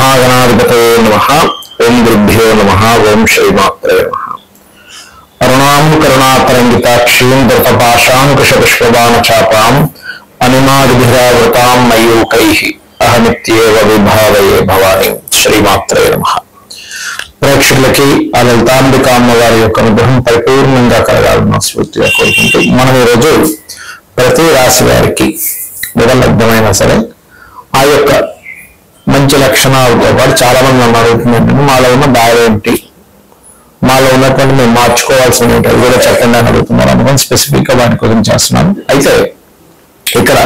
श्रीमहागणाधिपतये नमः। ओं गुरुभ्यो नमः। ओं श्रीमात्रे नमः। अरुणां करुणातरङ्गिताक्षीं धृतपाशाङ्कुशपुष्पबाणचापाम् अनिमादिभिरावृतां मयूकैः अहमित्येव विभावये भवानी। श्रीमात्रे नमः। ప్రేక్షకులకి ఆ లలితాంబిక అమ్మవారి యొక్క అనుగ్రహం పరిపూర్ణంగా కలగాలన్న స్ఫూర్తిగా కోరుకుంటూ మనం ఈరోజు ప్రతి రాశి వారికి లగ్నమైనా సరే ఆ యొక్క మంచి లక్షణాలతో పాటు చాలా మంది నన్ను అడుగుతున్నట్టు మాలో ఉన్న బాధ ఏంటి, మాలో ఉన్నటువంటి మేము మార్చుకోవాల్సిన అది కూడా చెప్పండి అని అడుగుతున్నారు. అందుకని స్పెసిఫిక్ గా వాటి గురించి చేస్తున్నాను. అయితే ఇక్కడ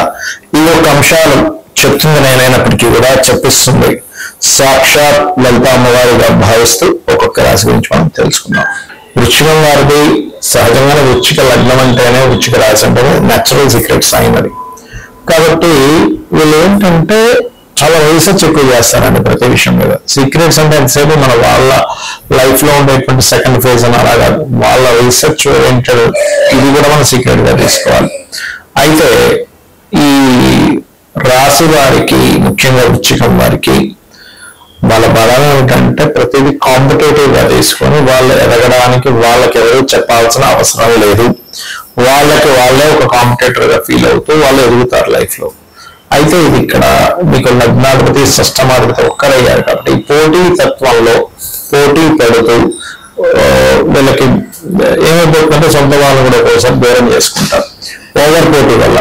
ఈ యొక్క అంశాలు చెప్తుంది నేనైనప్పటికీ కూడా చెప్పిస్తుంది సాక్షాత్ లలిత అమ్మవారిగా భావిస్తూ ఒక్కొక్క రాశి గురించి మనం తెలుసుకుందాం. వృశ్చికం వారిది సహజంగానే వృశ్చిక లగ్నం అంటేనే వృశ్చిక రాశి అంటేనే న్యాచురల్ సీక్రెట్ సైన్ అది. కాబట్టి వీళ్ళు ఏంటంటే చాలా రీసెర్చ్ ఎక్కువ చేస్తారండి ప్రతి విషయం మీద. సీక్రెట్స్ అంటే ఎంతసేపు మన వాళ్ళ లైఫ్ లో ఉండేటువంటి సెకండ్ ఫేజ్ అని అలాగా వాళ్ళ రీసెర్చ్ ఓరియంటెడ్ ఇది కూడా మనం సీక్రెట్ గా తీసుకోవాలి. అయితే ఈ రాశి వారికి ముఖ్యంగా వృశ్చికం వారికి వాళ్ళ బలం ఏమిటంటే ప్రతిదీ కాంపిటేటివ్ గా తీసుకొని వాళ్ళు ఎదగడానికి వాళ్ళకి ఎవరు చెప్పాల్సిన అవసరం లేదు. వాళ్ళకి వాళ్ళే ఒక కాంపిటేటర్ గా ఫీల్ అవుతూ వాళ్ళు ఎదుగుతారు లైఫ్ లో. అయితే ఇది ఇక్కడ మీకు లగ్నాధిపతి షష్ఠమాధిపతి ఒక్కరయ్యారు కాబట్టి పోటీ తత్వంలో పోటీ పెడుతూ వీళ్ళకి ఏమైపోతుందంటే సొంత వాళ్ళు కూడా కోసం దూరం చేసుకుంటారు ఓవర్ పోటీ వల్ల.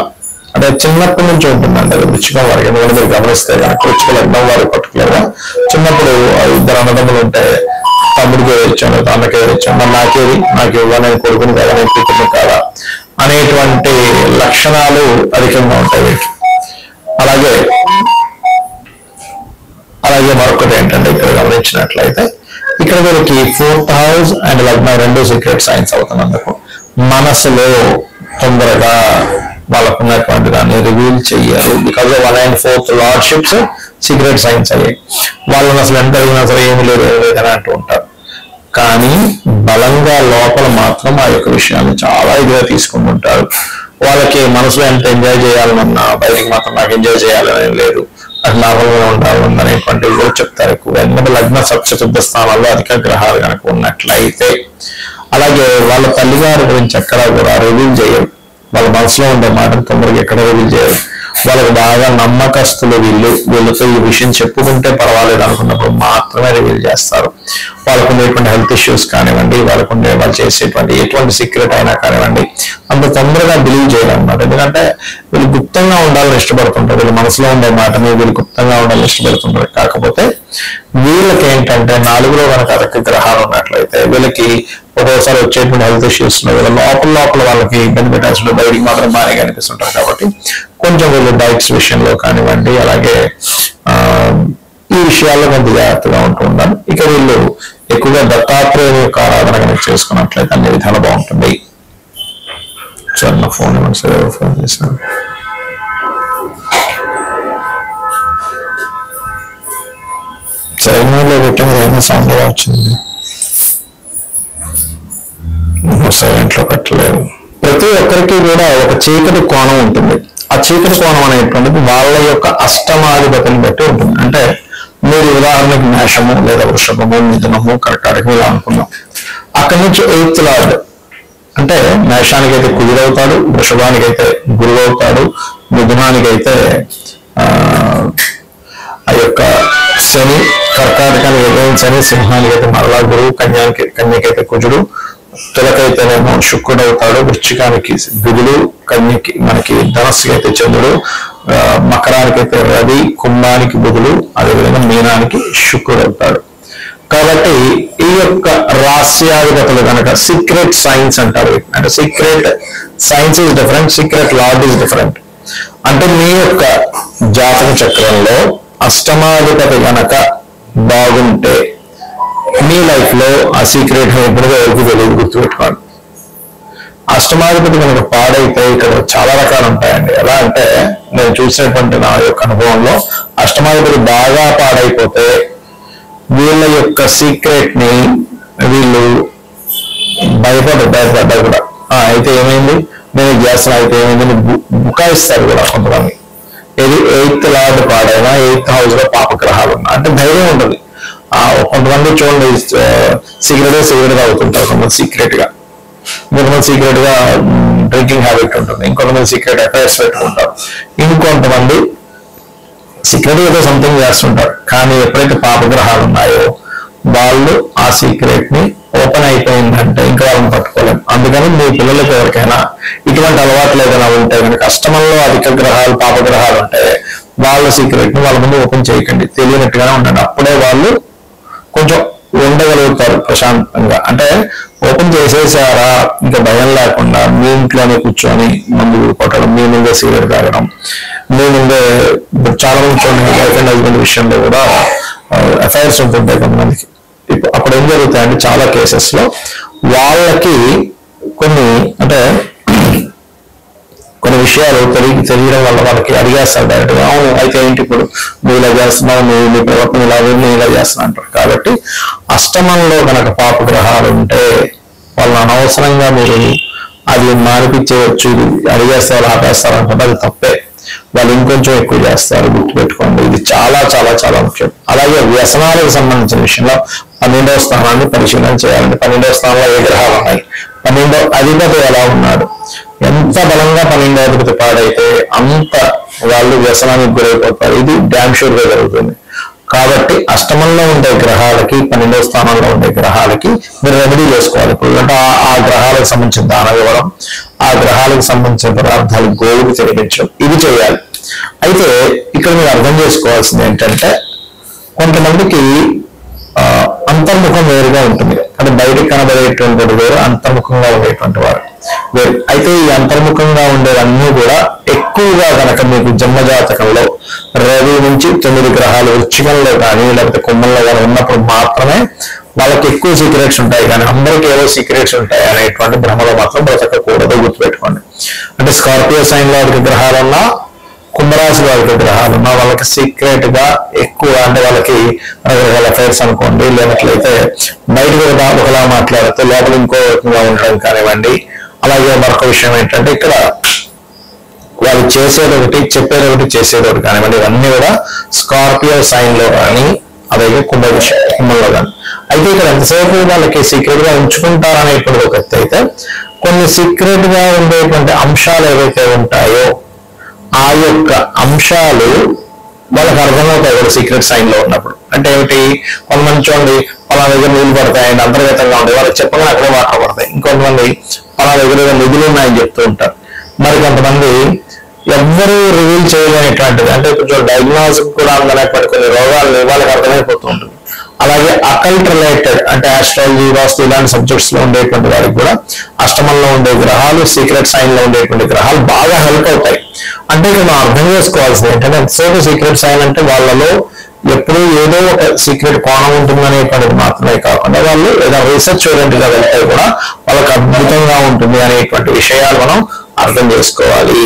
అంటే చిన్నప్పటి నుంచి ఉంటుందండి అది వృశ్చికం వారికి. ఎందుకంటే మీరు గమనిస్తే కనుక వృశ్చిక లగ్నం వారికి పర్టికులర్ గా చిన్నప్పుడు ఇద్దరు అన్నదమ్ములు ఉంటే తమ్ముడికి వచ్చాను అన్నకే వచ్చాను మరి నాకు ఇవ్వని కొడుకుని కదా నేను కూతురు కాదా అనేటువంటి లక్షణాలు అధికంగా ఉంటాయి వీటికి. అలాగే మరొకటి ఏంటంటే ఇక్కడ గమనించినట్లయితే ఇక్కడ వీళ్ళకి 4th హౌస్ అండ్ లగ్నం రెండు సీక్రెట్ సైన్స్ అవుతున్నందుకు మనసులో తొందరగా వాళ్ళకు ఉన్నటువంటి దాన్ని రివీల్ చెయ్యారు. Because 1 and 4th lordships secret science అయ్యాయి. వాళ్ళని అసలు ఎంత అడిగినా సరే ఏమి లేదు అని అంటూ ఉంటారు. కానీ బలంగా లోపల మాత్రం ఆ యొక్క విషయాన్ని చాలా ఇదిగా తీసుకుంటుంటారు. వాళ్ళకి మనసులో ఎంత ఎంజాయ్ చేయాలన్నా బయటికి మాత్రం నాకు ఎంజాయ్ చేయాలని లేదు, అది లాభంగా ఉండాలని అనేటువంటివి కూడా చెప్తారు ఎక్కువగా. ఎందుకంటే లగ్న సప్తశుద్ధ స్థానాల్లో అధిక గ్రహాలు కనుక ఉన్నట్లయితే. అలాగే వాళ్ళ తల్లిగారి గురించి ఎక్కడా కూడా రివీల్ చేయరు. వాళ్ళ మనసులో ఉండే మాటను తొందరగా ఎక్కడ రివీల్ చేయరు. వాళ్ళకి బాగా నమ్మకస్తులు వీళ్ళతో ఈ విషయం చెప్పుకుంటే పర్వాలేదు అనుకున్నప్పుడు మాత్రమే రివీల్ చేస్తారు. వాళ్ళకు ఉండేటువంటి హెల్త్ ఇష్యూస్ కానివ్వండి, వాళ్ళు చేసేటువంటి ఎటువంటి సీక్రెట్ అయినా కానివ్వండి అంత తొందరగా బిలీవ్ చేయరు అన్నమాట. ఎందుకంటే వీళ్ళు గుప్తంగా ఉండాలని ఇష్టపడుతుంటారు. వీళ్ళ మనసులో ఉండే మాటని వీళ్ళు గుప్తంగా ఉండాలని ఇష్టపడుతుంటారు. కాకపోతే వీళ్ళకి ఏంటంటే 4లో కనుక అధిక గ్రహాలు ఉన్నట్లయితే వీళ్ళకి ఒక్కోసారి వచ్చేటువంటి హెల్త్ ఇష్యూస్ లోపల వాళ్ళకి ఇబ్బంది పెట్టాల్సిన బయటికి మాత్రం బాగానే కనిపిస్తుంటారు. కాబట్టి కొంచెం వీళ్ళు డైట్స్ విషయంలో కానివ్వండి అలాగే ఈ విషయాల్లో కొంత జాగ్రత్తగా ఉంటూ ఉండాలి. ఇక వీళ్ళు ఎక్కువగా దత్తాత్రేయుని యొక్క ఆరాధన కనుక చేసుకున్నట్లయితే అన్ని విధాలు బాగుంటుంది. సార్ నా ఫోన్ ఏమన్నా సరే ఫోన్ చేశాను. సైన్యంలో పెట్టిన ఏమైనా సౌండ్ వచ్చింది, సైలెంట్ లో పెట్టలేదు. ప్రతి ఒక్కరికి కూడా ఒక చీకటి కోణం ఉంటుంది. ఆ చీకటి కోణం అనేటువంటిది వాళ్ళ యొక్క అష్టమాధిపతిని బట్టి ఉంటుంది. అంటే మీరు ఉదాహరణకి మేషము లేదా వృషభము మిథునము కర్కాటకం ఇలా అనుకున్నాం. అక్కడి నుంచి 8th లార్డ్ అంటే మేషానికైతే కుజుడవుతాడు, వృషభానికైతే గురువు అవుతాడు, మిథునానికైతే ఆ యొక్క శని, కర్కాటకానికి అయితే శని, సింహానికైతే మరలా గురువు, కన్యకైతే కుజుడు, తులకైతేనేమో శుక్రుడు అవుతాడు, వృశ్చికానికి బుధుడు, కన్యకి మనకి ధనస్సుకి అయితే చంద్రుడు, మకరానికైతే రవి, కుంభానికి బుధుడు, అదేవిధంగా మీనానికి శుక్రుడు అవుతాడు. కాబట్టి ఈ యొక్క రాశ్యాధిపతులు కనుక సీక్రెట్ సైన్స్ అంటారు. అంటే secret science is different, secret lord is different. అంటే మీ యొక్క జాతక చక్రంలో అష్టమాధిపతి కనుక బాగుంటే మీ లైఫ్ లో ఆ సీక్రెట్ ఎప్పుడుగా ఎవరికి తెలియదు, గుర్తుపెట్టుకోండి. అష్టమాధిపతి కనుక పాడైతే ఇక్కడ చాలా రకాలు ఉంటాయండి. ఎలా అంటే నేను చూసినటువంటి నా యొక్క అనుభవంలో అష్టమాధిపతి బాగా పాడైపోతే వీళ్ళ యొక్క సీక్రెట్ ని వీళ్ళు భయపడ్డా కూడా అయితే ఏమైంది నేను చేస్తున్నా అయితే ఏమైంది బుకాయిస్తారు కూడా కొంతమంది. ఇది 8th లార్డ్ పాడైనా 8th హౌస్ లో పాపగ్రహాలు ఉన్నాయి. అంటే ధైర్యం ఉంటుంది. కొంతమంది చూడండి సిగరెట్ తాగుతుంటారు, కొంతమంది సీక్రెట్ గా, ఇంకొంతమంది సీక్రెట్ గా డ్రింకింగ్ హ్యాబిట్ ఉంటుంది, ఇంకొంతమంది సీక్రెట్ అఫైర్స్ పెట్టుకుంటారు, ఇంకొంతమంది సీక్రెట్ ఏదో సంథింగ్ చేస్తుంటారు. కానీ ఎప్పుడైతే పాపగ్రహాలు ఉన్నాయో వాళ్ళు ఆ సీక్రెట్ ని ఓపెన్ అయిపోయిందంటే ఇంకా వాళ్ళని పట్టుకోలేము. అందుకని మీ పిల్లలకి ఎవరికైనా ఇటువంటి అలవాట్లు ఏదైనా ఉంటే కనుక అష్టమంలో అధిక గ్రహాలు పాపగ్రహాలు ఉంటే వాళ్ళ సీక్రెట్ ని వాళ్ళ ముందు ఓపెన్ చేయకండి, తెలియనట్టుగానే ఉండండి. అప్పుడే వాళ్ళు కొంచెం ఉండగలుగుతారు ప్రశాంతంగా. అంటే ఓపెన్ చేసేసారా ఇంకా భయం లేకుండా మీ ఇంట్లోనే కూర్చొని మందు కొట్టడం, మీ ముందే సిగరెట్ తాగడం, మీ ముందే చాలా మంది చూడండి వైఫ్ అండ్ హస్బెండ్ విషయంలో కూడా అఫైర్స్ ఉంటుంటాయి కొంతమందికి. అప్పుడు ఏం జరుగుతాయంటే చాలా కేసెస్ లో వాళ్ళకి కొన్ని విషయాలు తెలియడం వల్ల వాళ్ళకి అడిగేస్తారు డైరెక్ట్ గా, అవును అయితే ఏంటి ఇప్పుడు నువ్వు ఇలా చేస్తున్నావు, నువ్వు నీ ప్రవర్తన ఇలా నేను ఇలా చేస్తున్నా అంటారు. కాబట్టి అష్టమంలో కనుక పాపగ్రహాలు ఉంటే వాళ్ళని అనవసరంగా మీరు అది మానిపించవచ్చు, ఇది అడిగేస్తారు ఆపేస్తారు అనుకుంటే అది తప్పే. వాళ్ళు ఇంకొంచెం ఎక్కువ చేస్తారు, గుర్తుపెట్టుకోండి. ఇది చాలా చాలా చాలా ముఖ్యం. అలాగే వ్యసనాలకు సంబంధించిన విషయంలో 12వ స్థానాన్ని పరిశీలన చేయాలండి. 12వ స్థానంలో ఏ గ్రహాలు ఉన్నాయి, 12వ అధిపతి ఎలా ఉన్నాడు, ఎంత బలంగా 12వ అధిపతి పాడైతే అంత వాళ్ళు వ్యసనానికి గురైపోతారు. ఇది డ్యామ్ షూర్ గా జరుగుతుంది. కాబట్టి అష్టమంలో ఉండే గ్రహాలకి 12వ స్థానంలో ఉండే గ్రహాలకి మీరు రెమెడీ చేసుకోవాలి. ఇప్పుడు అంటే ఆ గ్రహాలకు సంబంధించిన దానం ఇవ్వడం, ఆ గ్రహాలకు సంబంధించిన పదార్థాలు గోవుకు తినిపించడం, ఇది చేయాలి. అయితే ఇక్కడ మీరు అర్థం చేసుకోవాల్సింది ఏంటంటే కొంతమందికి అంతర్ముఖం వేరుగా ఉంటుంది. అంటే బయటకు కనబడేటువంటి వేరు, అంతర్ముఖంగా ఉండేటువంటి వారు వేరు. అయితే ఈ అంతర్ముఖంగా ఉండేవన్నీ కూడా ఎక్కువగా కనుక మీకు జన్మజాతకంలో రవి నుంచి 9 గ్రహాలు వృశ్చికంలో కానీ లేకపోతే కుంభంలో కానీ ఉన్నప్పుడు మాత్రమే వాళ్ళకి ఎక్కువ సీక్రెట్స్ ఉంటాయి. కానీ అందరికీ ఏవో సీక్రెట్స్ ఉంటాయి అనేటువంటి భ్రమలో మాత్రం బ్రతకకూడదు, గుర్తుపెట్టుకోండి. అంటే స్కార్పియో సైన్ లో వారికి గ్రహాలున్నా, కుంభరాశి వారికి గ్రహాలున్నా వాళ్ళకి సీక్రెట్ గా ఎక్కువ, అంటే వాళ్ళకి రకరకాల అఫైర్స్ అనుకోండి, లేనట్లయితే బయటకు ఒకలా మాట్లాడితే లోపల ఇంకో రకంగా ఉండడం కానివ్వండి. అలాగే మరొక విషయం ఏంటంటే ఇక్కడ వాళ్ళు చేసేది ఒకటి, చెప్పేది ఒకటి, చేసేది ఒకటి కానివ్వండి. ఇవన్నీ కూడా స్కార్పియో సైన్ లో కానీ అలాగే కుంభంలో కానీ. అయితే ఇక్కడ ఎంతసేపు వాళ్ళకి సీక్రెట్ గా ఉంచుకుంటారనేటువంటి ఒక ఎత్తు అయితే, కొన్ని సీక్రెట్ గా ఉండేటువంటి అంశాలు ఏవైతే ఉంటాయో ఆ యొక్క అంశాలు వాళ్ళకి అర్థమవుతాయి కూడా సీక్రెట్ సైన్ లో ఉన్నప్పుడు. అంటే ఏమిటి, కొంతమంది చూడండి పలా దగ్గర నీళ్లు పడతాయండి, అంతర్గతంగా ఉంటాయి, వాళ్ళకి చెప్పగానే అక్కడే వాటర్ పడతాయి. ఇంకొంతమంది పలా దగ్గర నిధులు ఉన్నాయని చెప్తూ ఉంటారు. మరి కొంతమంది ఎవ్వరూ రివీల్ చేయలేనటువంటిది, అంటే కొంచెం డయాగ్నోసిస్ కూడా అందనటువంటి కొన్ని రోగాలు వాళ్ళకి అర్థమైపోతూ ఉంటుంది. అలాగే అకల్ట్ రిలేటెడ్ అంటే ఆస్ట్రాలజీ, వాస్తు ఇలాంటి సబ్జెక్ట్స్ లో ఉండేటువంటి వారికి కూడా అష్టమంలో ఉండే గ్రహాలు, సీక్రెట్ సైన్ లో ఉండేటువంటి గ్రహాలు బాగా హెల్ప్ అవుతాయి. అంటే ఇక్కడ మనం అర్థం చేసుకోవాల్సింది ఏంటంటే ఎంతసేపు సీక్రెట్ సైన్ అంటే వాళ్ళలో ఎప్పుడూ ఏదో ఒక సీక్రెట్ కోణం ఉంటుందనేటువంటిది మాత్రమే కాకుండా వాళ్ళు ఏదైనా రీసెర్చ్ ఓరియంటెడ్ గా వెళ్తే కూడా వాళ్ళకి అద్భుతంగా ఉంటుంది అనేటువంటి విషయాలు మనం అర్థం చేసుకోవాలి.